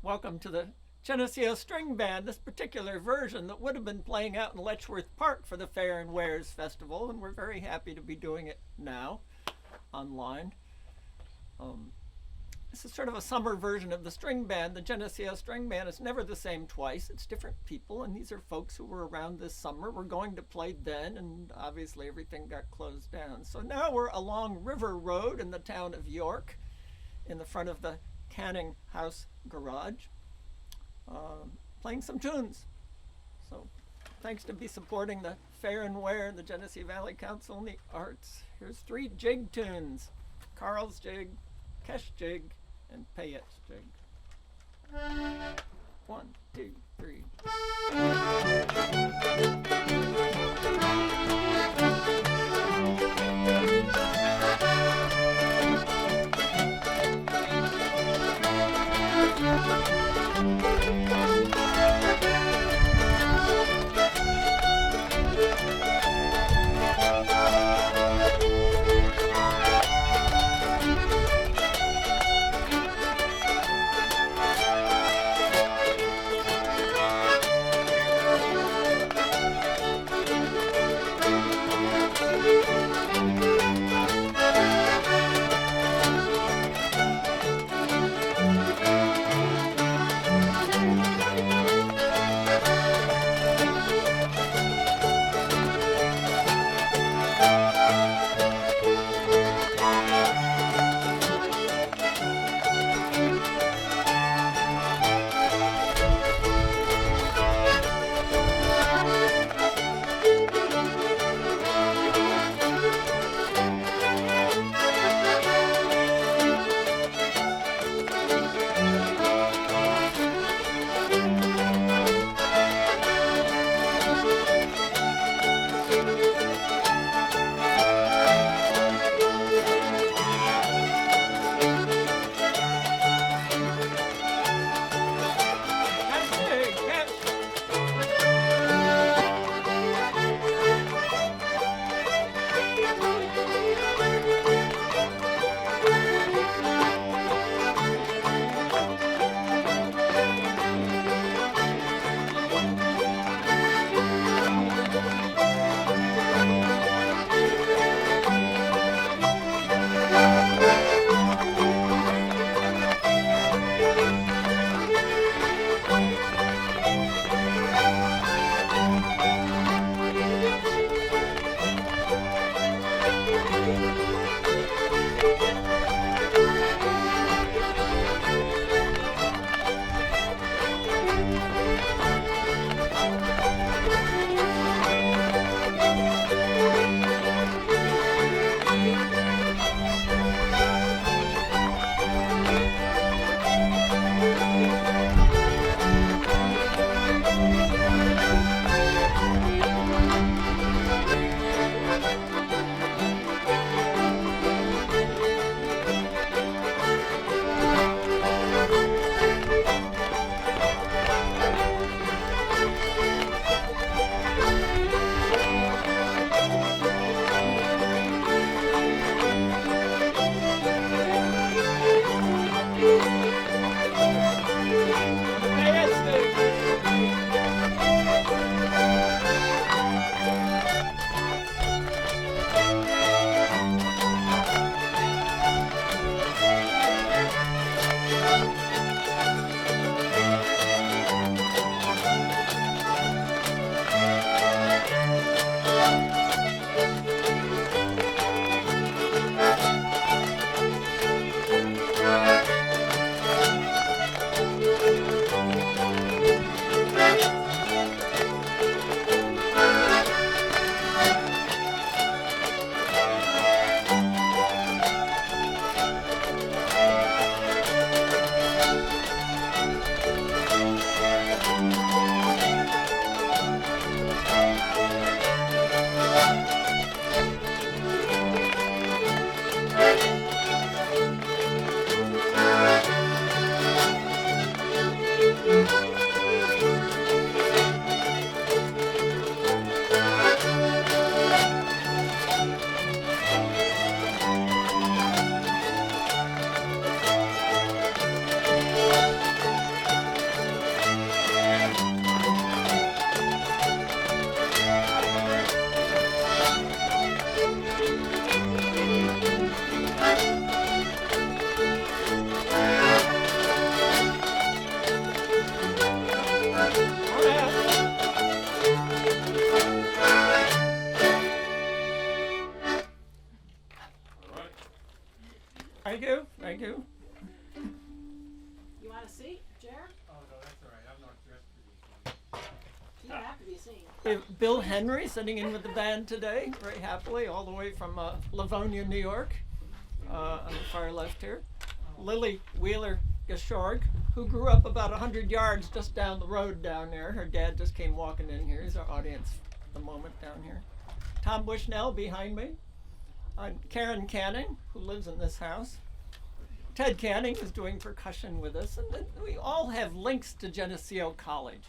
Welcome to the Geneseo String Band, this particular version that would have been playing out in Letchworth Park for the Fair and Wares Festival, and we're very happy to be doing it now online. This is sort of a summer version of the string band. The Geneseo String Band is never the same twice. It's different people, and these are folks who were around this summer. We're going to play then, and obviously everything got closed down. So now we're along River Road in the town of York, in the front of the Canning House Garage, playing some tunes. So thanks to be supporting the Fair and Wear, the Genesee Valley Council and the Arts. Here's 3 jig tunes: Carl's Jig, Kesh Jig, and Payet's Jig. 1, 2, 3. Thank you. You want a seat, Jer? Oh, no, that's all right. I'm not dressed for these. You don't have to be seen. We have Bill Henry sitting in with the band today, very happily, all the way from Livonia, New York, on the far left here. Lily Wheeler Gashorg, who grew up about 100 yards just down the road down there. Her dad just came walking in here. He's our audience at the moment down here. Tom Bushnell behind me. Karen Canning, who lives in this house. Ted Canning is doing percussion with us. And then we all have links to Geneseo College.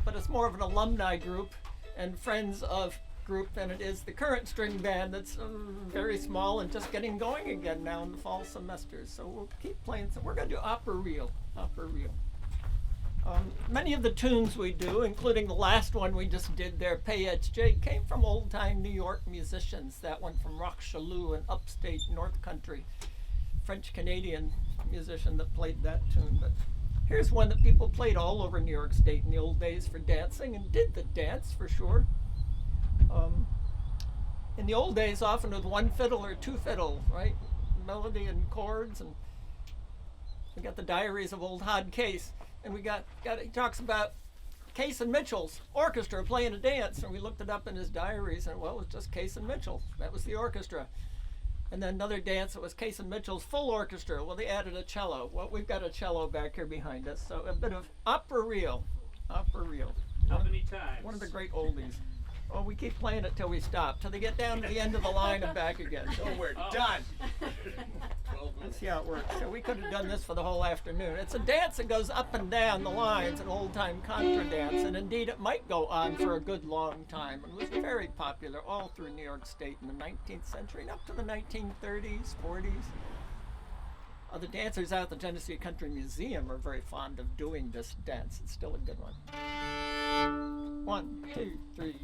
But it's more of an alumni group and friends of group than it is the current string band that's very small and just getting going again now in the fall semesters. So we'll keep playing. So we're going to do opera reel. Many of the tunes we do, including the last one we just did there, PHJ, came from old-time New York musicians. That one from Rock Chalou in upstate North Country, French-Canadian musician that played that tune. But here's one that people played all over New York State in the old days for dancing and did the dance for sure. In the old days, often with one fiddle or two fiddles, right? Melody and chords, and we got the Diaries of Old Hod Case, and we got he talks about Case and Mitchell's orchestra playing a dance, and we looked it up in his diaries, and well, it was just Case and Mitchell. That was the orchestra. And then another dance, it was Case and Mitchell's full orchestra. Well, they added a cello. Well, we've got a cello back here behind us, so a bit of opera reel. How many times? One of the great oldies. Well, we keep playing it till we stop, till they get down to the end of the line and back again. So we're done. Let's see how it works. So we could have done this for the whole afternoon. It's a dance that goes up and down the lines, an old-time contra dance, and indeed it might go on for a good long time. It was very popular all through New York State in the 19th century and up to the 1930s, 40s. The dancers out at the Geneseo Country Museum are very fond of doing this dance. It's still a good one. 1, 2, 3.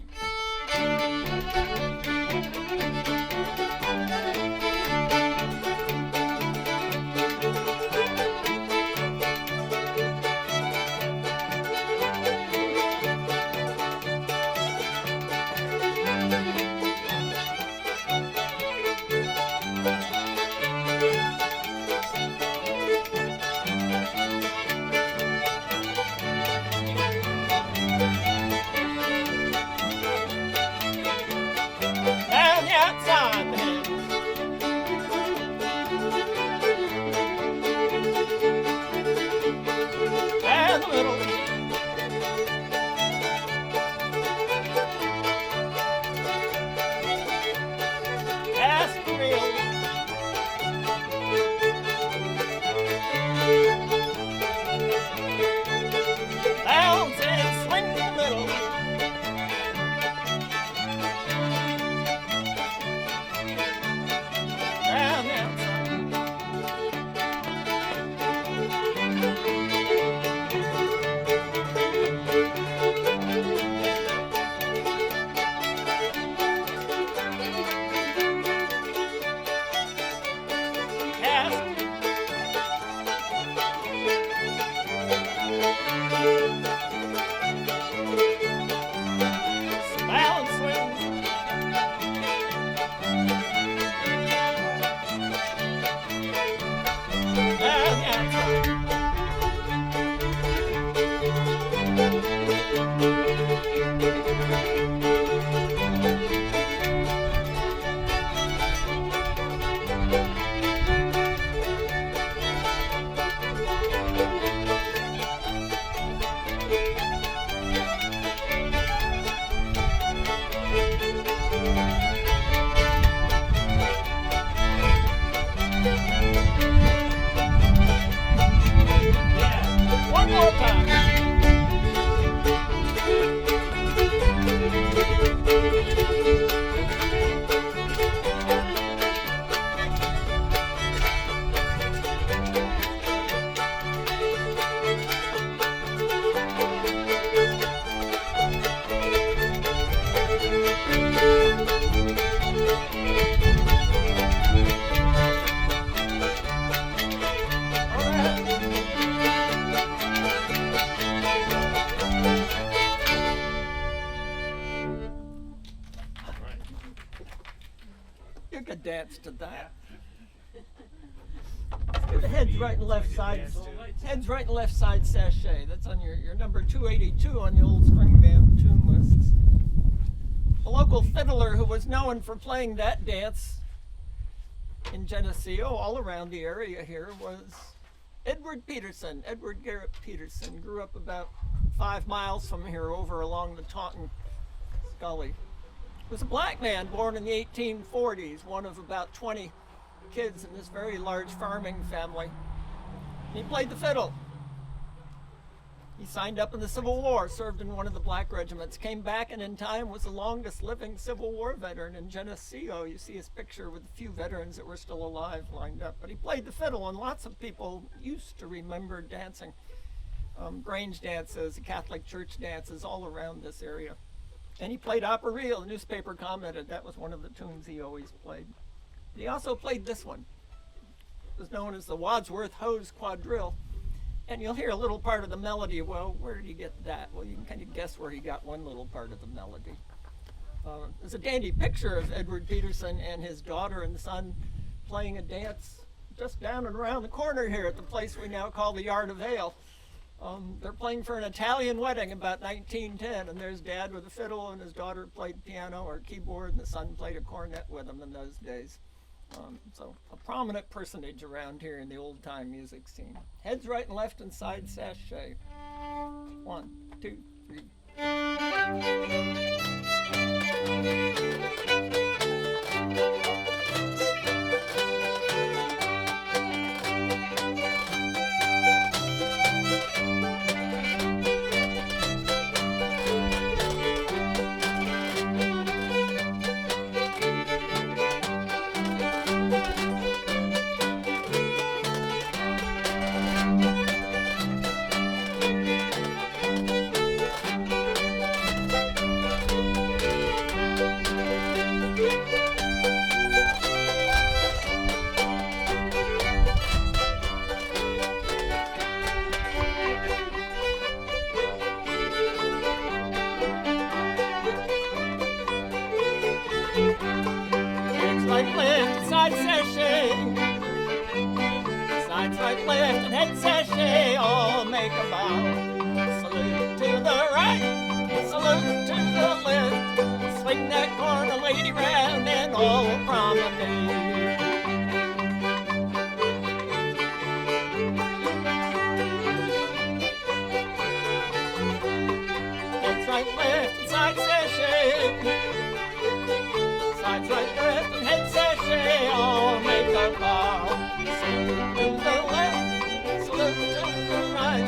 You could dance to that. heads right and left side. Heads right and left side sachet. That's on your number 282 on the old string band tune lists. A local fiddler who was known for playing that dance in Geneseo, all around the area here, was Edward Peterson. Edward Garrett Peterson grew up about 5 miles from here over along the Taunton Gully. He was a black man born in the 1840s, one of about 20 kids in this very large farming family. He played the fiddle. He signed up in the Civil War, served in one of the black regiments, came back, and in time was the longest living Civil War veteran in Geneseo. You see his picture with a few veterans that were still alive lined up. But he played the fiddle, and lots of people used to remember dancing. Grange dances, Catholic church dances all around this area. And he played opera reel. The newspaper commented that was one of the tunes he always played. He also played this one. It was known as the Wadsworth Hose Quadrille. And you'll hear a little part of the melody. Well, where did he get that? Well, you can kind of guess where he got one little part of the melody. There's a dandy picture of Edward Peterson and his daughter and son playing a dance just down and around the corner here at the place we now call the Yard of Ale. They're playing for an Italian wedding about 1910, and there's Dad with a fiddle, and his daughter played piano or keyboard, and the son played a cornet with him in those days. So a prominent personage around here in the old-time music scene. Heads right and left and side sachet. 1, 2, 3. Right, left, side sachet. Sides right, left, and head sachet. All make a bow. Salute to the right, salute to the left. Swing that corner lady round and all promenade. Heads right, left, and side sachet. Sides right, left, and head sachet, all make a bow. Salute to the left, salute to the right.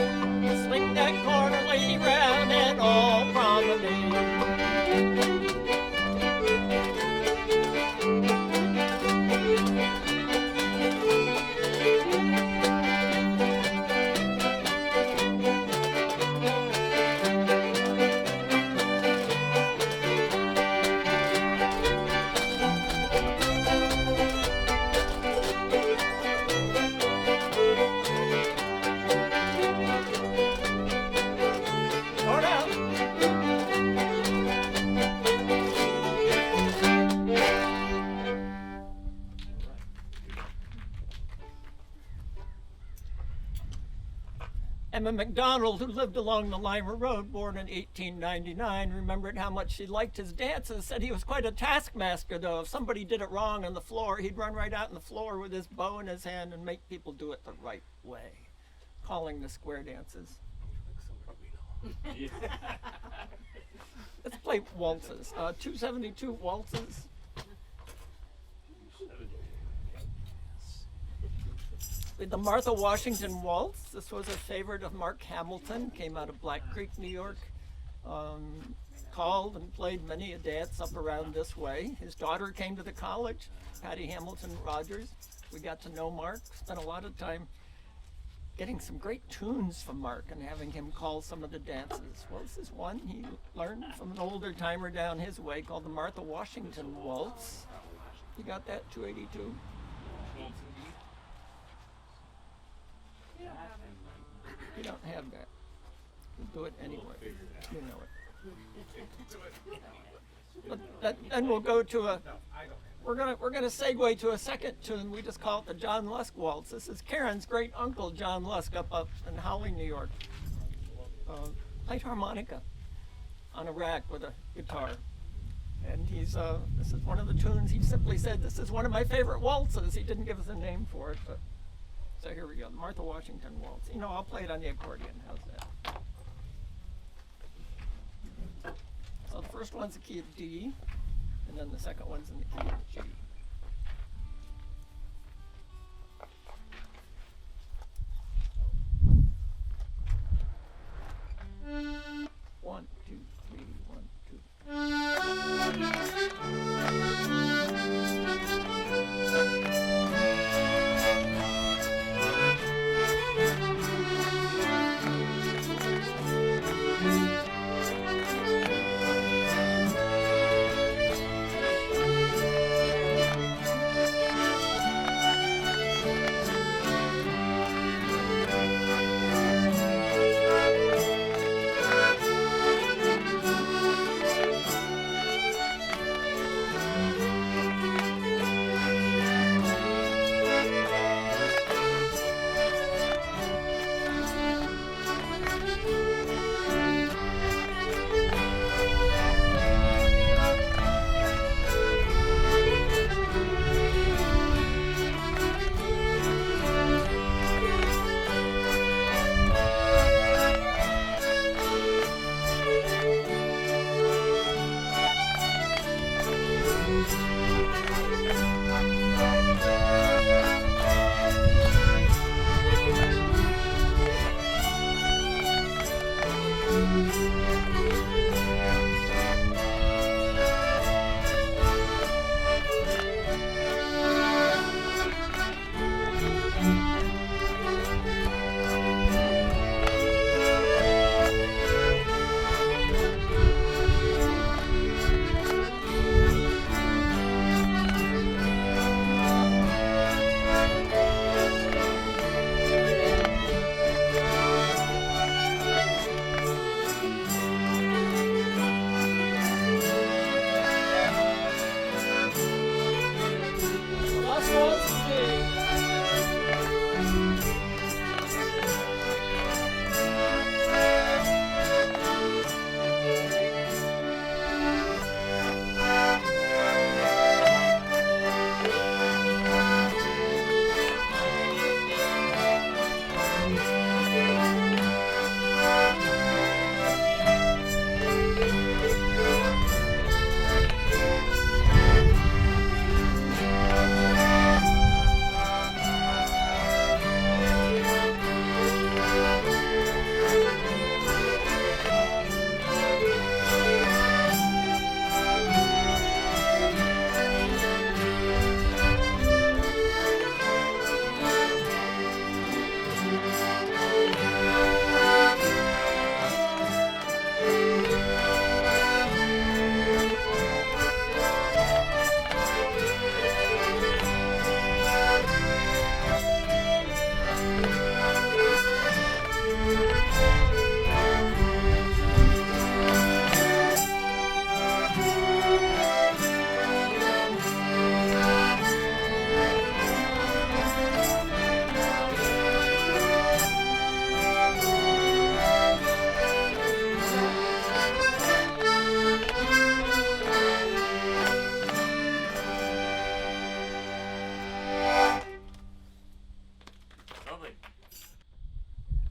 Swing that corner lady round and all promenade. Emma McDonald, who lived along the Lima Road, born in 1899, remembered how much she liked his dances, said he was quite a taskmaster, though. If somebody did it wrong on the floor, he'd run right out on the floor with his bow in his hand and make people do it the right way, calling the square dances. Let's play waltzes. 272 waltzes. The Martha Washington Waltz. This was a favorite of Mark Hamilton, came out of Black Creek, New York. Called and played many a dance up around this way. His daughter came to the college, Patty Hamilton Rogers. We got to know Mark, spent a lot of time getting some great tunes from Mark and having him call some of the dances. Well, this is one he learned from an older timer down his way called the Martha Washington Waltz. You got that, 282? You don't have that. We'll do it anyway. You know it. But then we'll go to a we're gonna segue to a second tune. We just call it the John Lusk Waltz. This is Karen's great uncle John Lusk up in Howley, New York. Played harmonica on a rack with a guitar, and this is one of the tunes. He simply said, "This is one of my favorite waltzes." He didn't give us a name for it, but so here we go, the Martha Washington Waltz. I'll play it on the accordion. How's that? So the first one's the key of D, and then the second one's in the key of G. One, two, three, 1,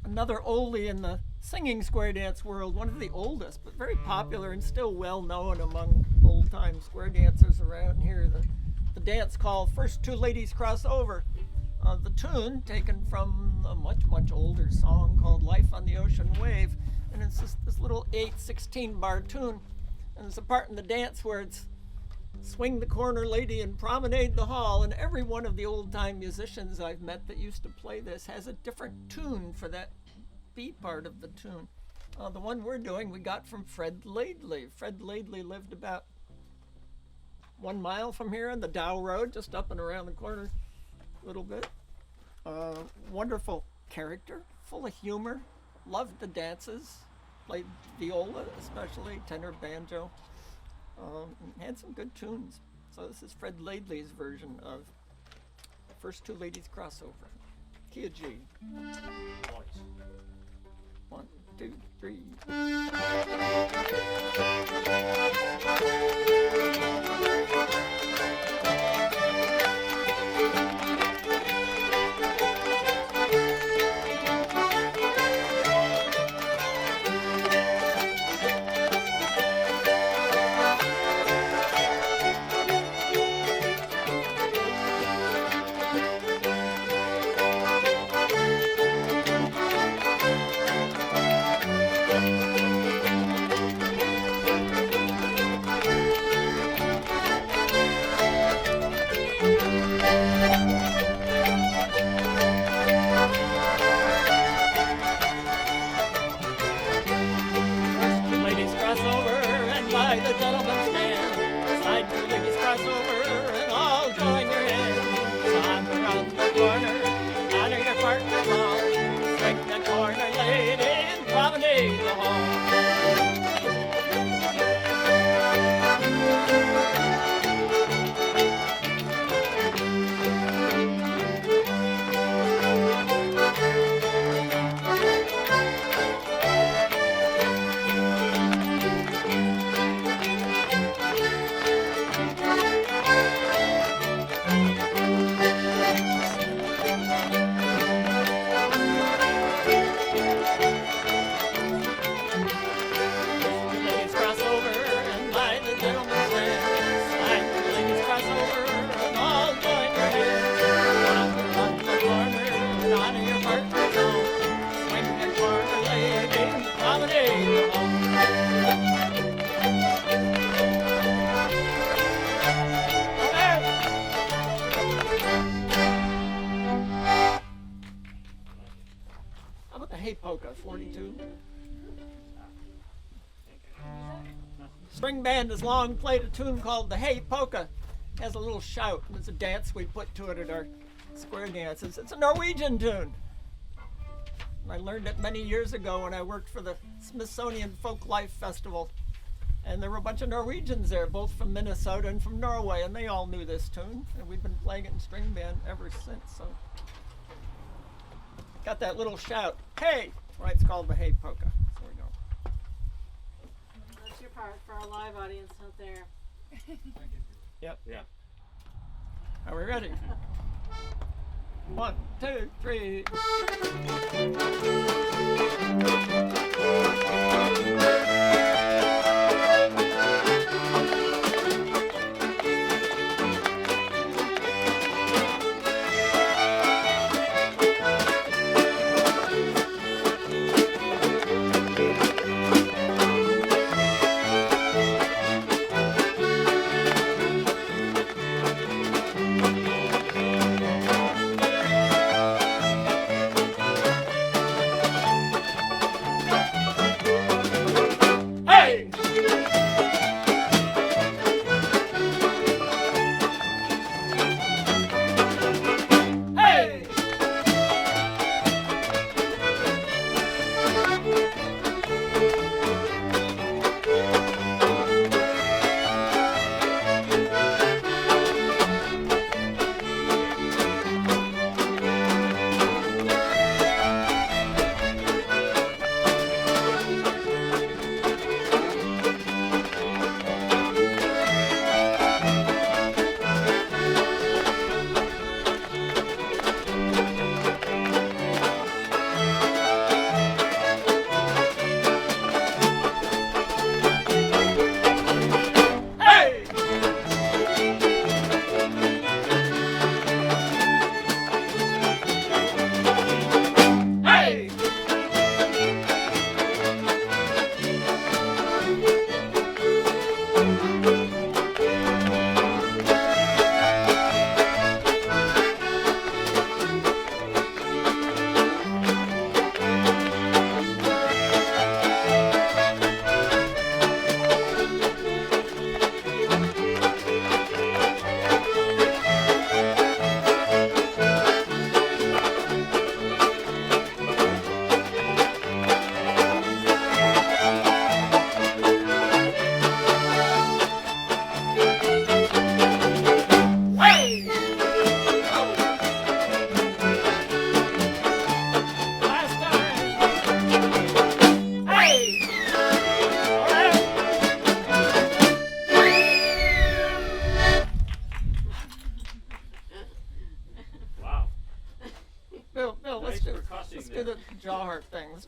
Another oldie in the singing square dance world, one of the oldest, but very popular and still well known among old-time square dancers around here. The dance called First Two Ladies Cross Over. The tune taken from a much, much older song called Life on the Ocean Wave. And it's this little 8/16 bar tune. And there's a part in the dance where it's swing the corner lady and promenade the hall. And every one of the old-time musicians I've met that used to play this has a different tune for that B part of the tune. The one we're doing we got from Fred Laidley. Fred Laidley lived about 1 mile from here on the Dow Road, just up and around the corner a little bit. Wonderful character, full of humor, loved the dances, played viola especially, tenor, banjo, had some good tunes. So this is Fred Laidley's version of First Two Ladies Crossover. Key of G. Waltz. 1, 2, 3. How about the Hate Polka, 42? String band has long played a tune called the Hate Polka. It has a little shout. It's a dance we put to it at our square dances. It's a Norwegian tune. I learned it many years ago when I worked for the Smithsonian Folk Life Festival. And there were a bunch of Norwegians there, both from Minnesota and from Norway, and they all knew this tune. And we've been playing it in string band ever since. So got that little shout, hey! Why it's called the Hate Polka. So we go. That's your part for our live audience out there. Yep. Yeah. Are we ready? 1, 2, 3.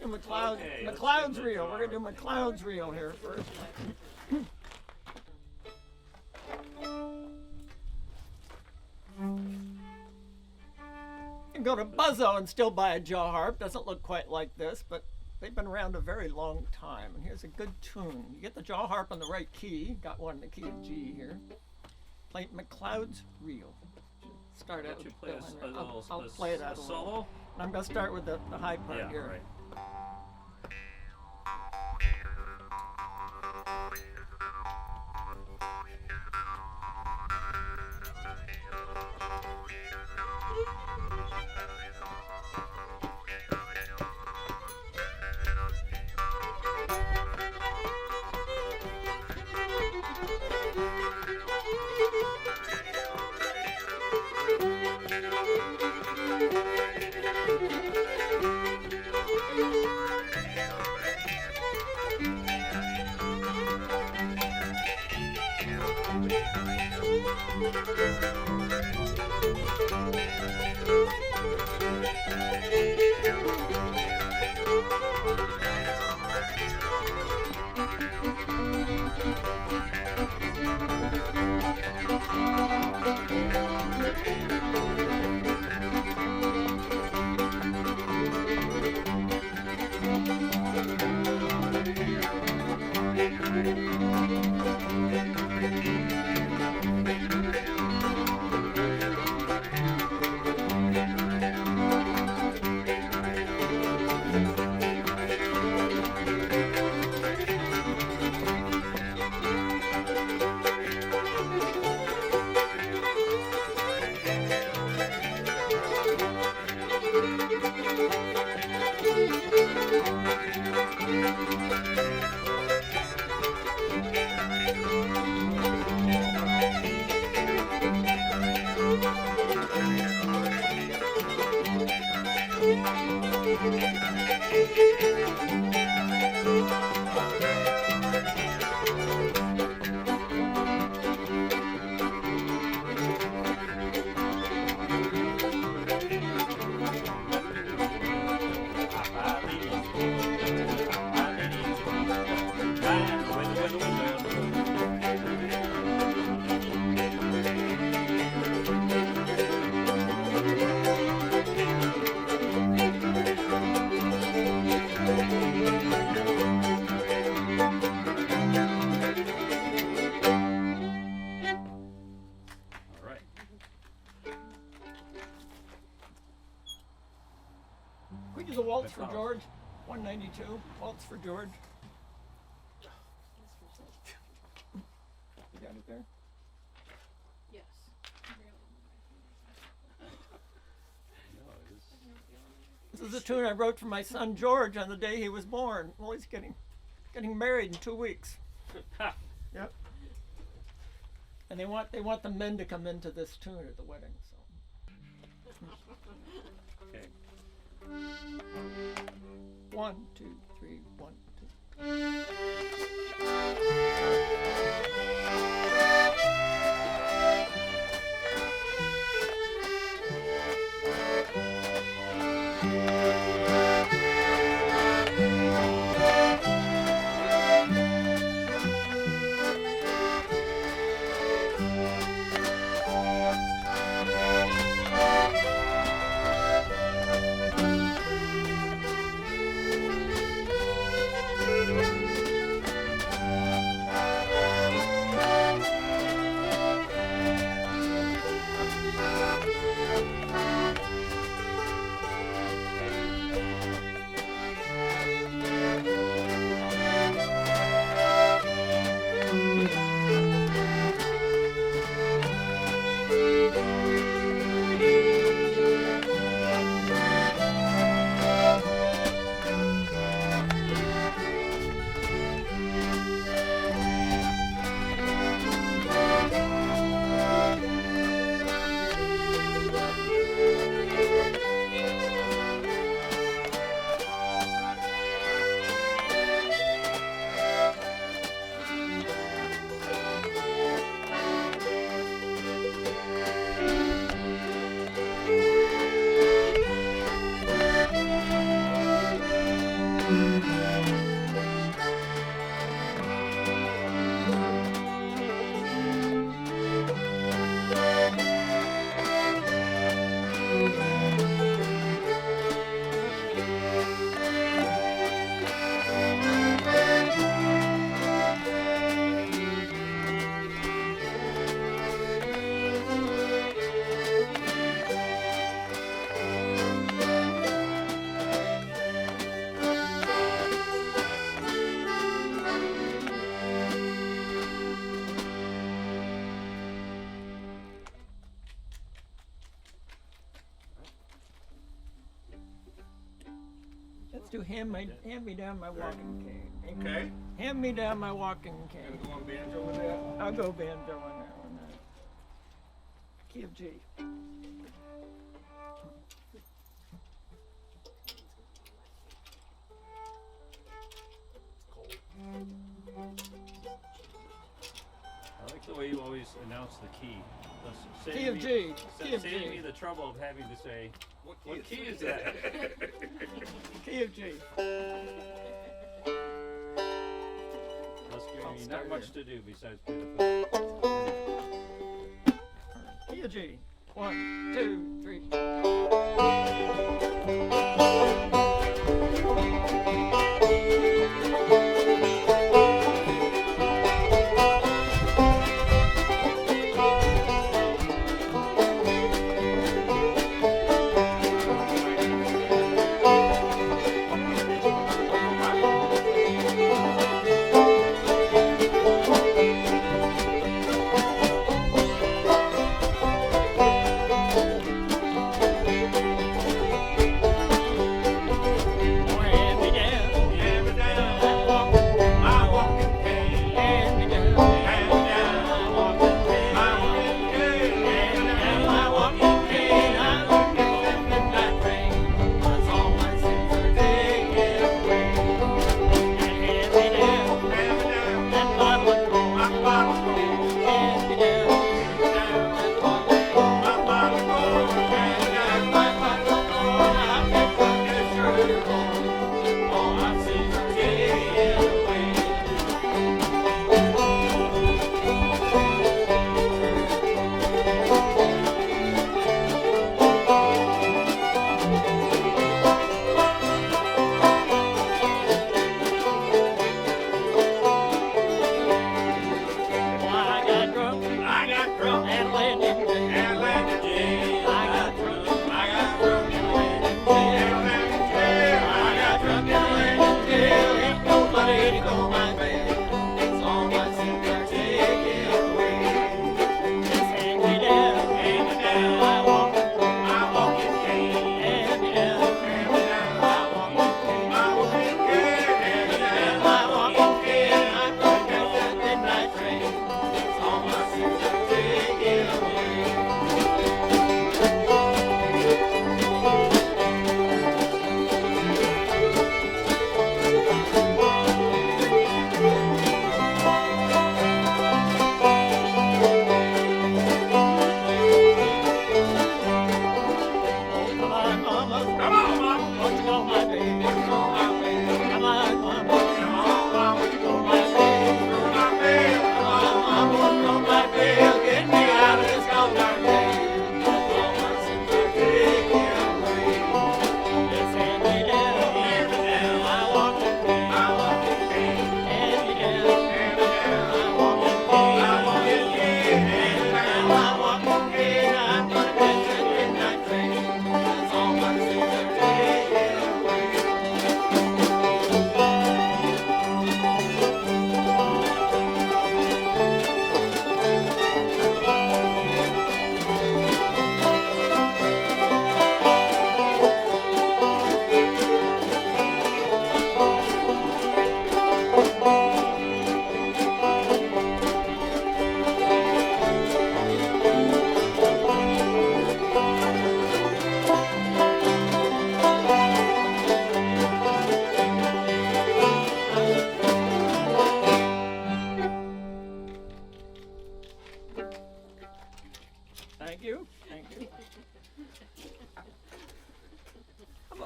Let's do McLeod, Okay, let's McLeod's give it a reel. We're gonna do try. McLeod's reel here first. You can go to Buzzo and still buy a jaw harp. Doesn't look quite like this, but they've been around a very long time. And here's a good tune. You get the jaw harp on the right key. Got one in the key of G here. Play McLeod's reel. Start out Would you with play Bill a, Henry. I'll a play it out a little. solo? I'm gonna start with the high part Yeah, here. right. All right. We do the waltz for McLeod. George. 192. Waltz for George. You got it there? Yes. This is a tune I wrote for my son George on the day he was born. Well, he's getting married in 2 weeks. Yep. And they want the men to come into this tune at the wedding. So Okay. 1, 2, 3, 1, 2. do hand me down my walking cane. Okay. Hand me down my walking Gonna cane. go on banjo with that? I'll go banjo on that one. Key of G. I like the way you always announce the key. Thus Key of G. Key of saving me G. the trouble of having to say, what key is that? that? Key of G. Thus giving I'll me start not much here. to do besides play the flute. Key of G. 1, 2, 3.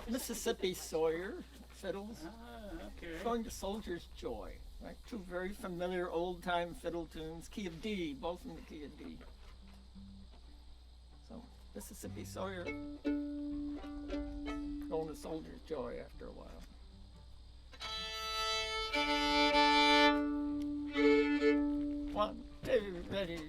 Mississippi Sawyer fiddles. Okay. Going to Soldier's Joy. Right? Two very familiar old-time fiddle tunes. Key of D, both in the key of D. So, Mississippi Sawyer. Going to Soldier's Joy after a while. One, two, ready.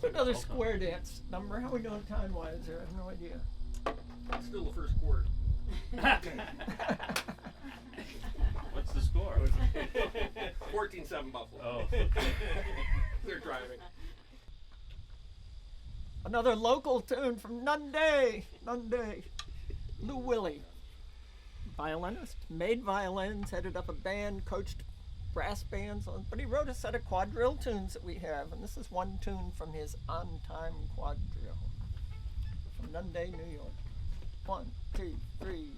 do another square dance number. How are we doing time-wise here? I have no idea. Still the first quarter. What's the score? 14-7 Buffalo. Oh. They're driving. Another local tune from Nunday. Lou Willie, violinist, made violins, headed up a band, coached brass bands, but he wrote a set of quadrille tunes that we have, and this is one tune from his On Time Quadrille from Nunday, New York. 1, 2, 3.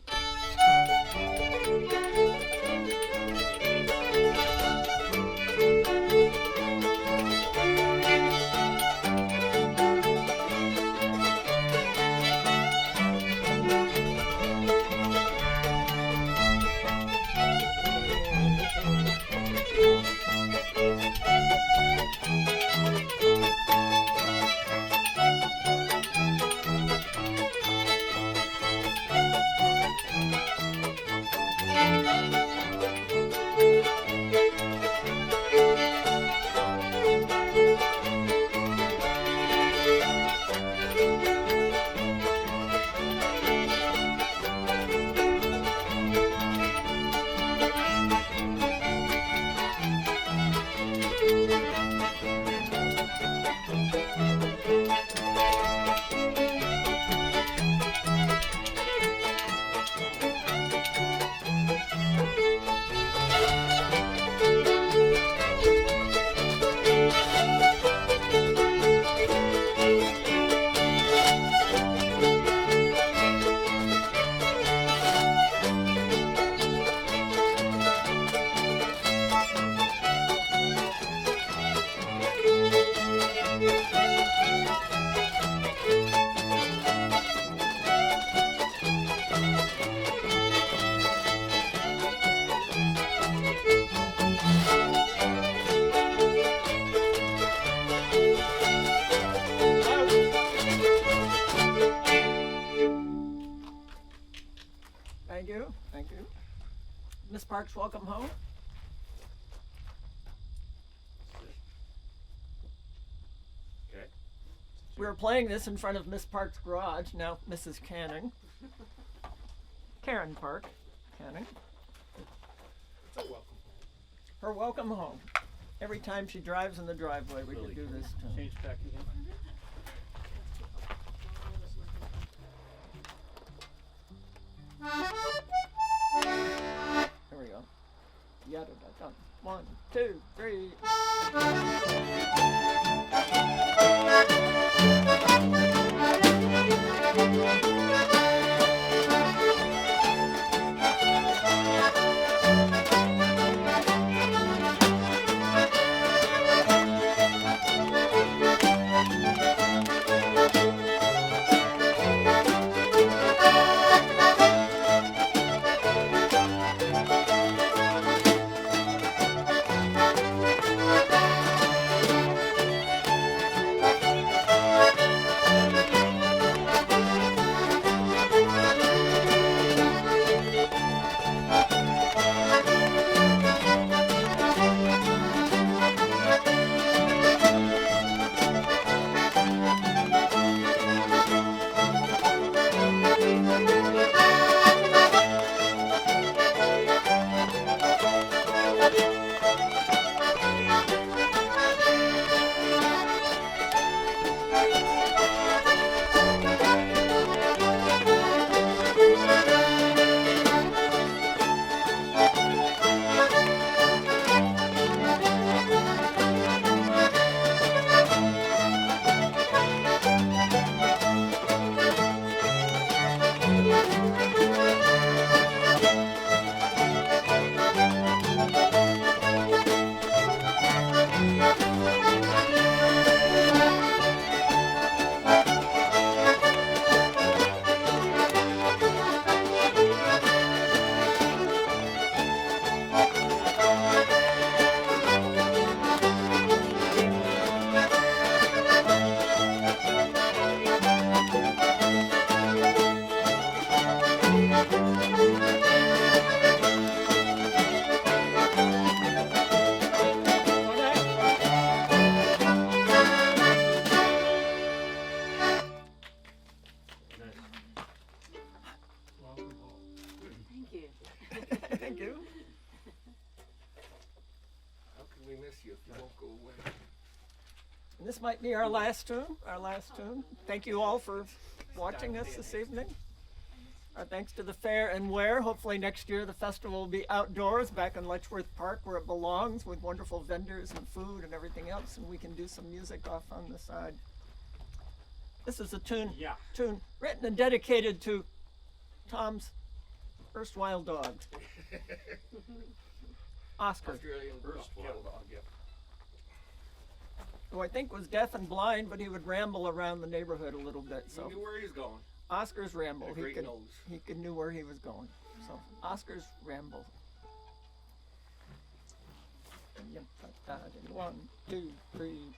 Thank you. Miss Parks, welcome home. Okay. We were playing this in front of Miss Park's garage, now Mrs. Canning. Karen Park Canning. It's a welcome. Her welcome home. Every time she drives in the driveway, we Lily, can do can this we tune. change back again? There we go. Yada da da. 1, 2, 3. We miss you if you won't go away. And this might be our last tune. Thank you all for watching us this evening. Our thanks to the fair and where. Hopefully next year the festival will be outdoors back in Letchworth Park where it belongs, with wonderful vendors and food and everything else, and we can do some music off on the side. This is a tune written and dedicated to Tom's erstwhile dog, Oscar, Australian First cattle dog, yeah. who I think was deaf and blind, but he would ramble around the neighborhood a little bit. He So knew where he was going. Oscar's Ramble. A great nose. He knew where he was going. So Oscar's Ramble. One, two, three.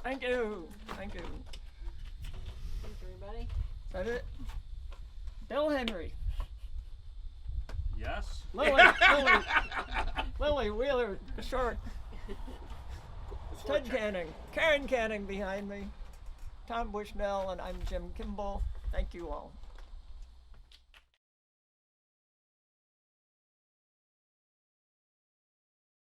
Thank you. Thanks, everybody. Is that it? Bill Henry. Yes? Lily Wheeler Short. Ted Canning. Karen Canning behind me. Tom Bushnell, and I'm Jim Kimball. Thank you all.